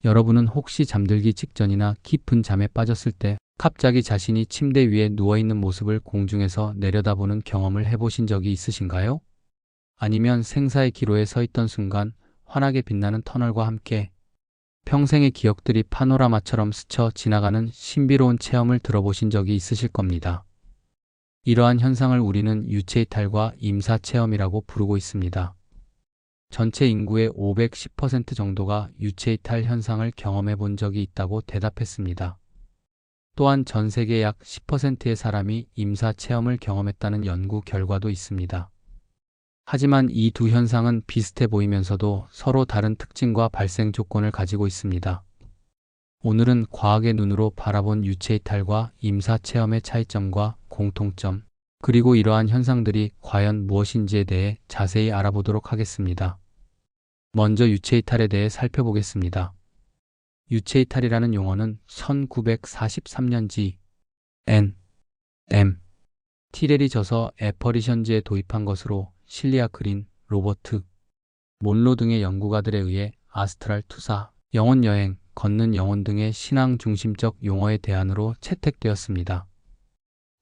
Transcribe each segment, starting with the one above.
여러분은 혹시 잠들기 직전이나 깊은 잠에 빠졌을 때 갑자기 자신이 침대 위에 누워있는 모습을 공중에서 내려다보는 경험을 해보신 적이 있으신가요? 아니면 생사의 기로에 서 있던 순간 환하게 빛나는 터널과 함께 평생의 기억들이 파노라마처럼 스쳐 지나가는 신비로운 체험을 들어보신 적이 있으실 겁니다. 이러한 현상을 우리는 유체이탈과 임사체험이라고 부르고 있습니다. 전체 인구의 510% 정도가 유체이탈 현상을 경험해 본 적이 있다고 대답했습니다. 또한 전 세계 약 10%의 사람이 임사체험을 경험했다는 연구 결과도 있습니다. 하지만 이 두 현상은 비슷해 보이면서도 서로 다른 특징과 발생 조건을 가지고 있습니다. 오늘은 과학의 눈으로 바라본 유체이탈과 임사체험의 차이점과 공통점, 그리고 이러한 현상들이 과연 무엇인지에 대해 자세히 알아보도록 하겠습니다. 먼저 유체이탈에 대해 살펴보겠습니다. 유체이탈이라는 용어는 1943년지 티렐이 저서 애퍼리션즈에 도입한 것으로 실리아 그린, 로버트 몬로 등의 연구가들에 의해 아스트랄 투사, 영혼 여행, 걷는 영혼 등의 신앙 중심적 용어의 대안으로 채택되었습니다.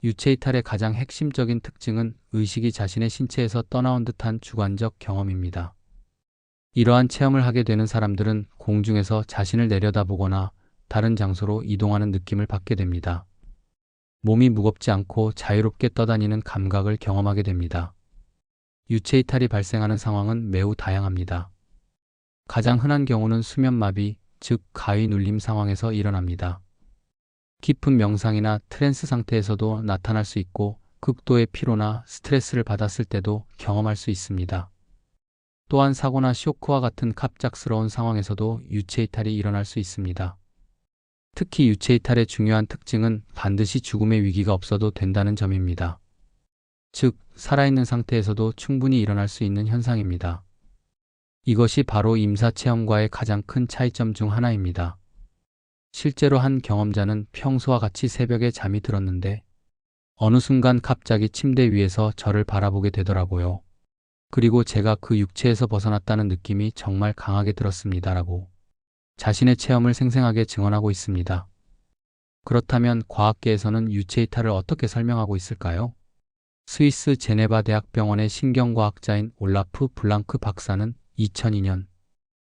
유체이탈의 가장 핵심적인 특징은 의식이 자신의 신체에서 떠나온 듯한 주관적 경험입니다. 이러한 체험을 하게 되는 사람들은 공중에서 자신을 내려다보거나 다른 장소로 이동하는 느낌을 받게 됩니다. 몸이 무겁지 않고 자유롭게 떠다니는 감각을 경험하게 됩니다. 유체이탈이 발생하는 상황은 매우 다양합니다. 가장 흔한 경우는 수면마비, 즉 가위 눌림 상황에서 일어납니다. 깊은 명상이나 트랜스 상태에서도 나타날 수 있고 극도의 피로나 스트레스를 받았을 때도 경험할 수 있습니다. 또한 사고나 쇼크와 같은 갑작스러운 상황에서도 유체이탈이 일어날 수 있습니다. 특히 유체이탈의 중요한 특징은 반드시 죽음의 위기가 없어도 된다는 점입니다. 즉, 살아있는 상태에서도 충분히 일어날 수 있는 현상입니다. 이것이 바로 임사체험과의 가장 큰 차이점 중 하나입니다. 실제로 한 경험자는 평소와 같이 새벽에 잠이 들었는데 어느 순간 갑자기 침대 위에서 저를 바라보게 되더라고요. 그리고 제가 그 육체에서 벗어났다는 느낌이 정말 강하게 들었습니다라고 자신의 체험을 생생하게 증언하고 있습니다. 그렇다면 과학계에서는 유체이탈을 어떻게 설명하고 있을까요? 스위스 제네바 대학병원의 신경과학자인 올라프 블랑크 박사는 2002년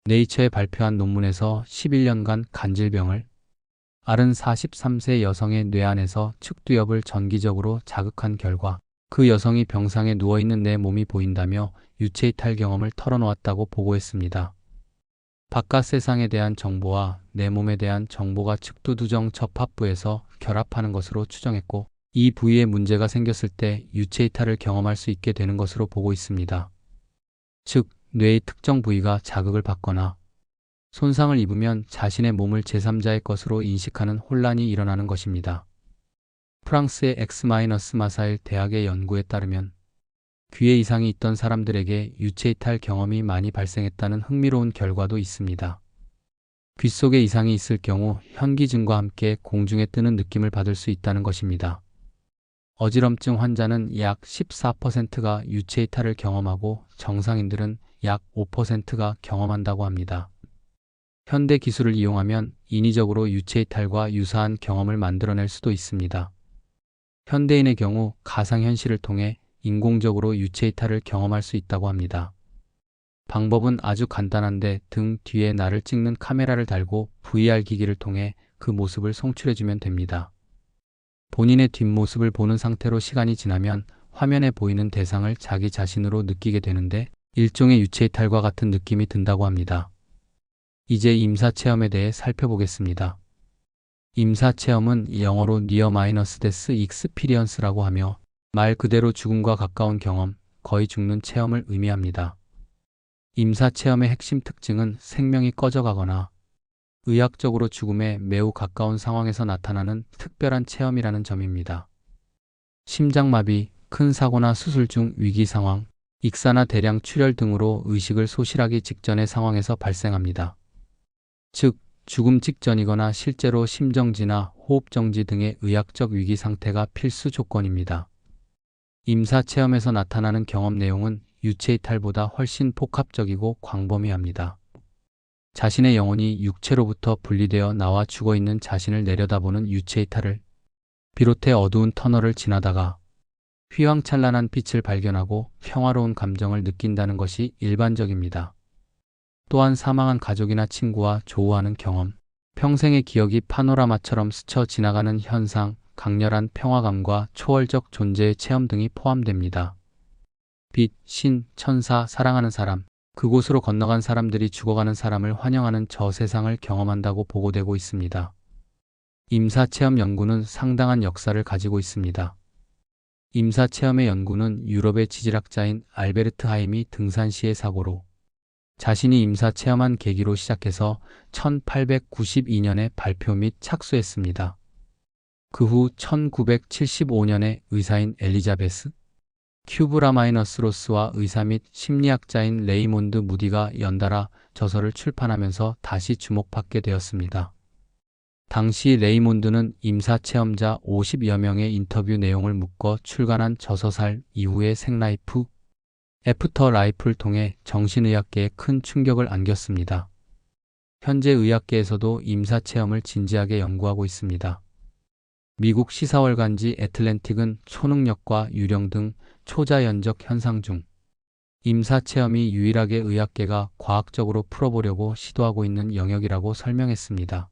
네이처에 발표한 논문에서 11년간 간질병을 앓은 43세 여성의 뇌 안에서 측두엽을 전기적으로 자극한 결과 그 여성이 병상에 누워있는 내 몸이 보인다며 유체이탈 경험을 털어놓았다고 보고했습니다. 바깥 세상에 대한 정보와 내 몸에 대한 정보가 측두두정 접합부에서 결합하는 것으로 추정했고 이 부위에 문제가 생겼을 때 유체이탈을 경험할 수 있게 되는 것으로 보고 있습니다. 즉, 뇌의 특정 부위가 자극을 받거나 손상을 입으면 자신의 몸을 제3자의 것으로 인식하는 혼란이 일어나는 것입니다. 프랑스의 X-마사일 대학의 연구에 따르면 귀에 이상이 있던 사람들에게 유체이탈 경험이 많이 발생했다는 흥미로운 결과도 있습니다. 귀 속에 이상이 있을 경우 현기증과 함께 공중에 뜨는 느낌을 받을 수 있다는 것입니다. 어지럼증 환자는 약 14%가 유체이탈을 경험하고 정상인들은 약 5%가 경험한다고 합니다. 현대 기술을 이용하면 인위적으로 유체이탈과 유사한 경험을 만들어낼 수도 있습니다. 현대인의 경우 가상현실을 통해 인공적으로 유체이탈을 경험할 수 있다고 합니다. 방법은 아주 간단한데 등 뒤에 나를 찍는 카메라를 달고 VR 기기를 통해 그 모습을 송출해주면 됩니다. 본인의 뒷모습을 보는 상태로 시간이 지나면 화면에 보이는 대상을 자기 자신으로 느끼게 되는데 일종의 유체이탈과 같은 느낌이 든다고 합니다. 이제 임사체험에 대해 살펴보겠습니다. 임사체험은 영어로 Near Minus Death Experience라고 하며 말 그대로 죽음과 가까운 경험, 거의 죽는 체험을 의미합니다. 임사체험의 핵심 특징은 생명이 꺼져가거나 의학적으로 죽음에 매우 가까운 상황에서 나타나는 특별한 체험이라는 점입니다. 심장마비, 큰 사고나 수술 중 위기 상황, 익사나 대량 출혈 등으로 의식을 소실하기 직전의 상황에서 발생합니다. 즉, 죽음 직전이거나 실제로 심정지나 호흡정지 등의 의학적 위기 상태가 필수 조건입니다. 임사체험에서 나타나는 경험 내용은 유체이탈보다 훨씬 복합적이고 광범위합니다. 자신의 영혼이 육체로부터 분리되어 나와 죽어있는 자신을 내려다보는 유체 이탈을 비롯해 어두운 터널을 지나다가 휘황찬란한 빛을 발견하고 평화로운 감정을 느낀다는 것이 일반적입니다. 또한 사망한 가족이나 친구와 조우하는 경험, 평생의 기억이 파노라마처럼 스쳐 지나가는 현상, 강렬한 평화감과 초월적 존재의 체험 등이 포함됩니다. 빛, 신, 천사, 사랑하는 사람, 그곳으로 건너간 사람들이 죽어가는 사람을 환영하는 저 세상을 경험한다고 보고되고 있습니다. 임사체험 연구는 상당한 역사를 가지고 있습니다. 임사체험의 연구는 유럽의 지질학자인 알베르트 하임이 등산 시의 사고로 자신이 임사체험한 계기로 시작해서 1892년에 발표 및 착수했습니다. 그 후 1975년에 의사인 엘리자베스 큐브라마이너스로스와 의사 및 심리학자인 레이몬드 무디가 연달아 저서를 출판하면서 다시 주목받게 되었습니다. 당시 레이몬드는 임사체험자 50여 명의 인터뷰 내용을 묶어 출간한 저서살 이후의 생라이프, 애프터 라이프를 통해 정신의학계에 큰 충격을 안겼습니다. 현재 의학계에서도 임사체험을 진지하게 연구하고 있습니다. 미국 시사월간지 애틀랜틱은 초능력과 유령 등 초자연적 현상 중 임사체험이 유일하게 의학계가 과학적으로 풀어보려고 시도하고 있는 영역이라고 설명했습니다.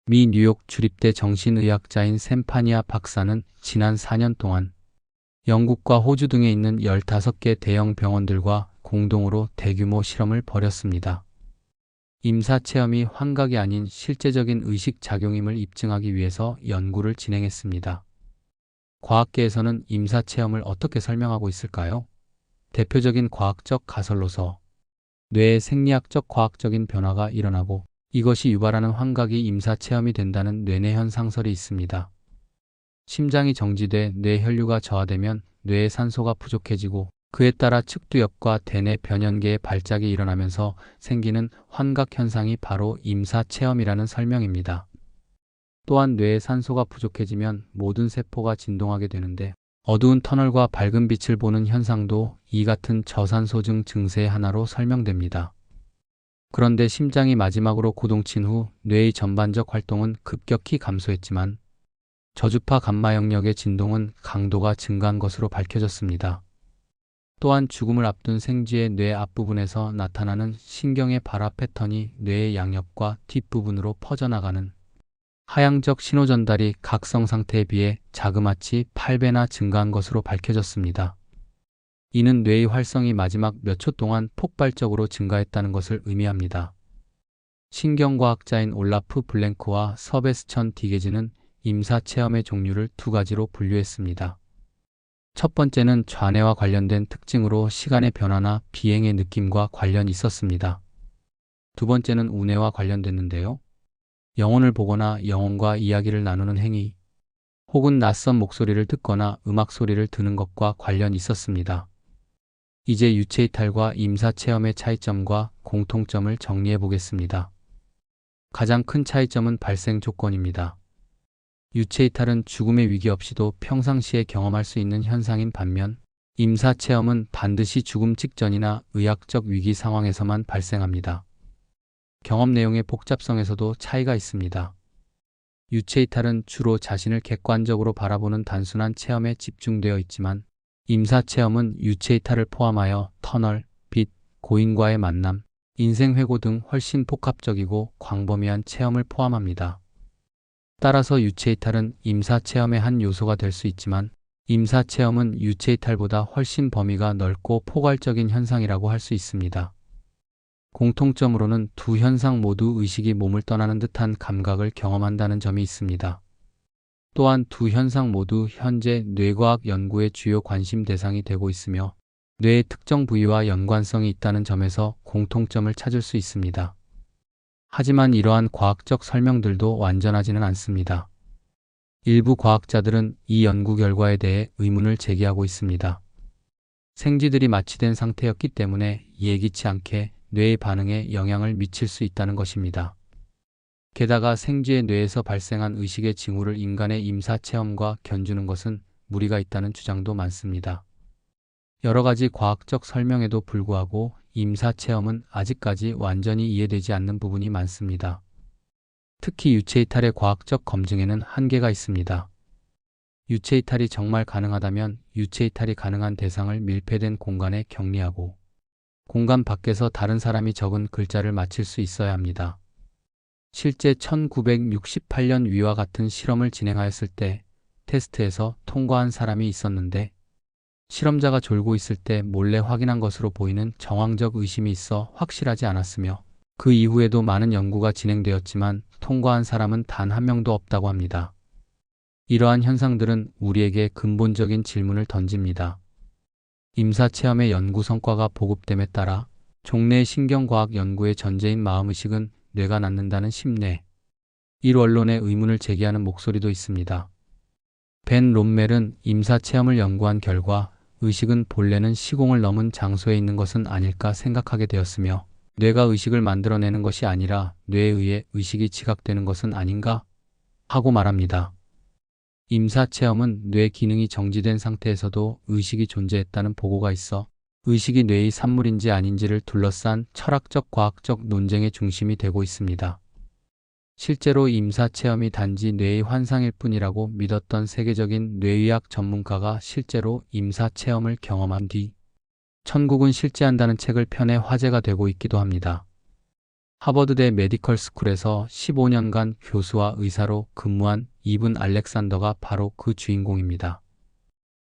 미 뉴욕 주립대 정신의학자인 샘파니아 박사는 지난 4년 동안 영국과 호주 등에 있는 15개 대형 병원들과 공동으로 대규모 실험을 벌였습니다. 임사체험이 환각이 아닌 실제적인 의식작용임을 입증하기 위해서 연구를 진행했습니다. 과학계에서는 임사체험을 어떻게 설명하고 있을까요? 대표적인 과학적 가설로서 뇌의 생리학적 과학적인 변화가 일어나고 이것이 유발하는 환각이 임사체험이 된다는 뇌내현 상설이 있습니다. 심장이 정지돼 뇌 혈류가 저하되면 뇌의 산소가 부족해지고 그에 따라 측두엽과 대뇌 변연계의 발작이 일어나면서 생기는 환각 현상이 바로 임사체험이라는 설명입니다. 또한 뇌의 산소가 부족해지면 모든 세포가 진동하게 되는데 어두운 터널과 밝은 빛을 보는 현상도 이 같은 저산소증 증세의 하나로 설명됩니다. 그런데 심장이 마지막으로 고동친 후 뇌의 전반적 활동은 급격히 감소했지만 저주파 감마 영역의 진동은 강도가 증가한 것으로 밝혀졌습니다. 또한 죽음을 앞둔 생쥐의 뇌 앞부분에서 나타나는 신경의 발화 패턴이 뇌의 양옆과 뒷부분으로 퍼져나가는 하향적 신호 전달이 각성 상태에 비해 자그마치 8배나 증가한 것으로 밝혀졌습니다. 이는 뇌의 활성이 마지막 몇 초 동안 폭발적으로 증가했다는 것을 의미합니다. 신경과학자인 올라프 블랭크와 서베스천 디게즈는 임사체험의 종류를 두 가지로 분류했습니다. 첫 번째는 좌뇌와 관련된 특징으로 시간의 변화나 비행의 느낌과 관련이 있었습니다. 두 번째는 우뇌와 관련됐는데요. 영혼을 보거나 영혼과 이야기를 나누는 행위, 혹은 낯선 목소리를 듣거나 음악 소리를 듣는 것과 관련이 있었습니다. 이제 유체이탈과 임사체험의 차이점과 공통점을 정리해 보겠습니다. 가장 큰 차이점은 발생 조건입니다. 유체이탈은 죽음의 위기 없이도 평상시에 경험할 수 있는 현상인 반면 임사체험은 반드시 죽음 직전이나 의학적 위기 상황에서만 발생합니다. 경험 내용의 복잡성에서도 차이가 있습니다. 유체이탈은 주로 자신을 객관적으로 바라보는 단순한 체험에 집중되어 있지만 임사체험은 유체이탈을 포함하여 터널, 빛, 고인과의 만남, 인생회고 등 훨씬 복합적이고 광범위한 체험을 포함합니다. 따라서 유체이탈은 임사체험의 한 요소가 될 수 있지만 임사체험은 유체이탈보다 훨씬 범위가 넓고 포괄적인 현상이라고 할 수 있습니다. 공통점으로는 두 현상 모두 의식이 몸을 떠나는 듯한 감각을 경험한다는 점이 있습니다. 또한 두 현상 모두 현재 뇌과학 연구의 주요 관심 대상이 되고 있으며 뇌의 특정 부위와 연관성이 있다는 점에서 공통점을 찾을 수 있습니다. 하지만 이러한 과학적 설명들도 완전하지는 않습니다. 일부 과학자들은 이 연구 결과에 대해 의문을 제기하고 있습니다. 생쥐들이 마취된 상태였기 때문에 예기치 않게 뇌의 반응에 영향을 미칠 수 있다는 것입니다. 게다가 생쥐의 뇌에서 발생한 의식의 징후를 인간의 임사체험과 견주는 것은 무리가 있다는 주장도 많습니다. 여러 가지 과학적 설명에도 불구하고 임사체험은 아직까지 완전히 이해되지 않는 부분이 많습니다. 특히 유체이탈의 과학적 검증에는 한계가 있습니다. 유체이탈이 정말 가능하다면 유체이탈이 가능한 대상을 밀폐된 공간에 격리하고 공간 밖에서 다른 사람이 적은 글자를 맞힐 수 있어야 합니다. 실제 1968년 위와 같은 실험을 진행하였을 때 테스트에서 통과한 사람이 있었는데 실험자가 졸고 있을 때 몰래 확인한 것으로 보이는 정황적 의심이 있어 확실하지 않았으며 그 이후에도 많은 연구가 진행되었지만 통과한 사람은 단 한 명도 없다고 합니다. 이러한 현상들은 우리에게 근본적인 질문을 던집니다. 임사체험의 연구 성과가 보급됨에 따라 종래 신경과학 연구의 전제인 마음의식은 뇌가 낳는다는 심내, 이 원론에 의문을 제기하는 목소리도 있습니다. 벤 롬멜은 임사체험을 연구한 결과 의식은 본래는 시공을 넘은 장소에 있는 것은 아닐까 생각하게 되었으며 뇌가 의식을 만들어내는 것이 아니라 뇌에 의해 의식이 지각되는 것은 아닌가 하고 말합니다. 임사체험은 뇌 기능이 정지된 상태에서도 의식이 존재했다는 보고가 있어 의식이 뇌의 산물인지 아닌지를 둘러싼 철학적 과학적 논쟁의 중심이 되고 있습니다. 실제로 임사체험이 단지 뇌의 환상일 뿐이라고 믿었던 세계적인 뇌의학 전문가가 실제로 임사체험을 경험한 뒤 천국은 실제한다는 책을 펴내 화제가 되고 있기도 합니다. 하버드대 메디컬 스쿨에서 15년간 교수와 의사로 근무한 이븐 알렉산더가 바로 그 주인공입니다.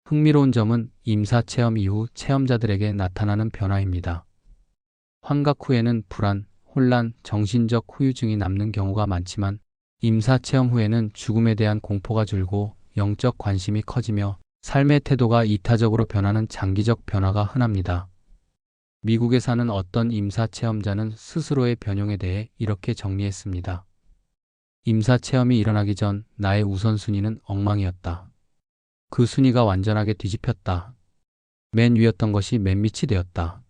흥미로운 점은 임사체험 이후 체험자들에게 나타나는 변화입니다. 환각 후에는 불안, 혼란, 정신적 후유증이 남는 경우가 많지만 임사체험 후에는 죽음에 대한 공포가 줄고 영적 관심이 커지며 삶의 태도가 이타적으로 변하는 장기적 변화가 흔합니다. 미국에 사는 어떤 임사체험자는 스스로의 변형에 대해 이렇게 정리했습니다. 임사체험이 일어나기 전 나의 우선순위는 엉망이었다. 그 순위가 완전하게 뒤집혔다. 맨 위였던 것이 맨 밑이 되었다.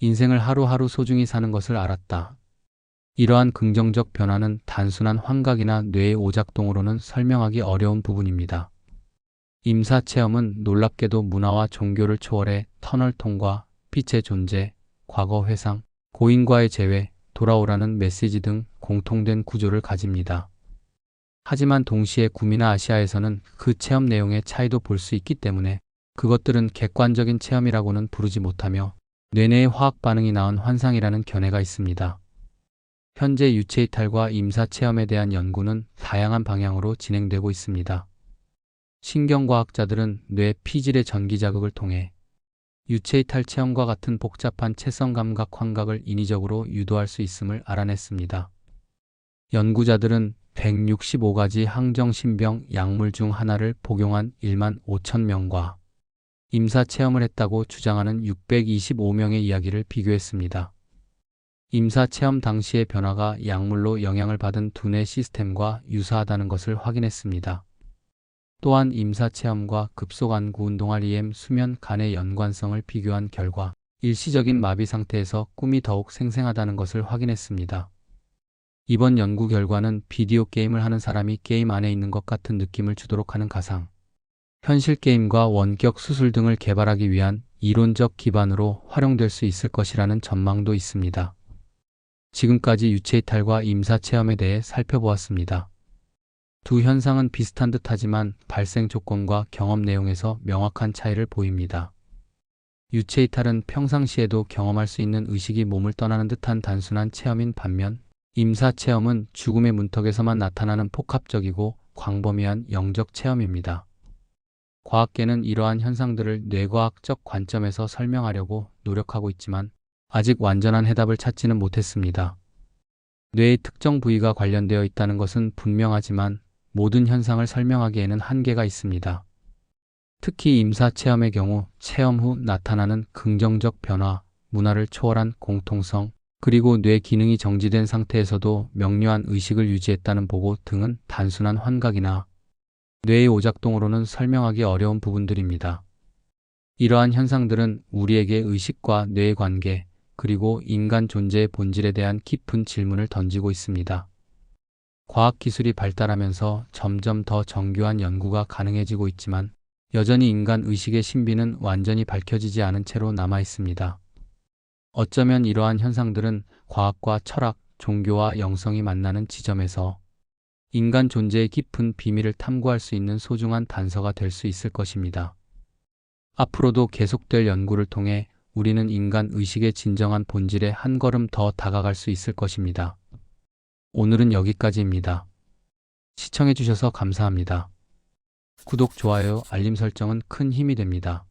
인생을 하루하루 소중히 사는 것을 알았다. 이러한 긍정적 변화는 단순한 환각이나 뇌의 오작동으로는 설명하기 어려운 부분입니다. 임사체험은 놀랍게도 문화와 종교를 초월해 터널 통과, 빛의 존재, 과거 회상, 고인과의 재회, 돌아오라는 메시지 등 공통된 구조를 가집니다. 하지만 동시에 구미나 아시아에서는 그 체험 내용의 차이도 볼 수 있기 때문에 그것들은 객관적인 체험이라고는 부르지 못하며 뇌내의 화학 반응이 낳은 환상이라는 견해가 있습니다. 현재 유체이탈과 임사체험에 대한 연구는 다양한 방향으로 진행되고 있습니다. 신경과학자들은 뇌 피질의 전기 자극을 통해 유체이탈 체험과 같은 복잡한 체성 감각 환각을 인위적으로 유도할 수 있음을 알아냈습니다. 연구자들은 165가지 항정신병 약물 중 하나를 복용한 1만 5천 명과 임사체험을 했다고 주장하는 625명의 이야기를 비교했습니다. 임사체험 당시의 변화가 약물로 영향을 받은 두뇌 시스템과 유사하다는 것을 확인했습니다. 또한 임사체험과 급속안구 운동할 EM 수면 간의 연관성을 비교한 결과 일시적인 마비 상태에서 꿈이 더욱 생생하다는 것을 확인했습니다. 이번 연구 결과는 비디오 게임을 하는 사람이 게임 안에 있는 것 같은 느낌을 주도록 하는 가상, 현실 게임과 원격 수술 등을 개발하기 위한 이론적 기반으로 활용될 수 있을 것이라는 전망도 있습니다. 지금까지 유체이탈과 임사체험에 대해 살펴보았습니다. 두 현상은 비슷한 듯하지만 발생 조건과 경험 내용에서 명확한 차이를 보입니다. 유체이탈은 평상시에도 경험할 수 있는 의식이 몸을 떠나는 듯한 단순한 체험인 반면 임사체험은 죽음의 문턱에서만 나타나는 폭합적이고 광범위한 영적 체험입니다. 과학계는 이러한 현상들을 뇌과학적 관점에서 설명하려고 노력하고 있지만 아직 완전한 해답을 찾지는 못했습니다. 뇌의 특정 부위가 관련되어 있다는 것은 분명하지만 모든 현상을 설명하기에는 한계가 있습니다. 특히 임사체험의 경우 체험 후 나타나는 긍정적 변화, 문화를 초월한 공통성, 그리고 뇌 기능이 정지된 상태에서도 명료한 의식을 유지했다는 보고 등은 단순한 환각이나 뇌의 오작동으로는 설명하기 어려운 부분들입니다. 이러한 현상들은 우리에게 의식과 뇌의 관계, 그리고 인간 존재의 본질에 대한 깊은 질문을 던지고 있습니다. 과학기술이 발달하면서 점점 더 정교한 연구가 가능해지고 있지만 여전히 인간 의식의 신비는 완전히 밝혀지지 않은 채로 남아 있습니다. 어쩌면 이러한 현상들은 과학과 철학, 종교와 영성이 만나는 지점에서 인간 존재의 깊은 비밀을 탐구할 수 있는 소중한 단서가 될 수 있을 것입니다. 앞으로도 계속될 연구를 통해 우리는 인간 의식의 진정한 본질에 한 걸음 더 다가갈 수 있을 것입니다. 오늘은 여기까지입니다. 시청해주셔서 감사합니다. 구독, 좋아요, 알림 설정은 큰 힘이 됩니다.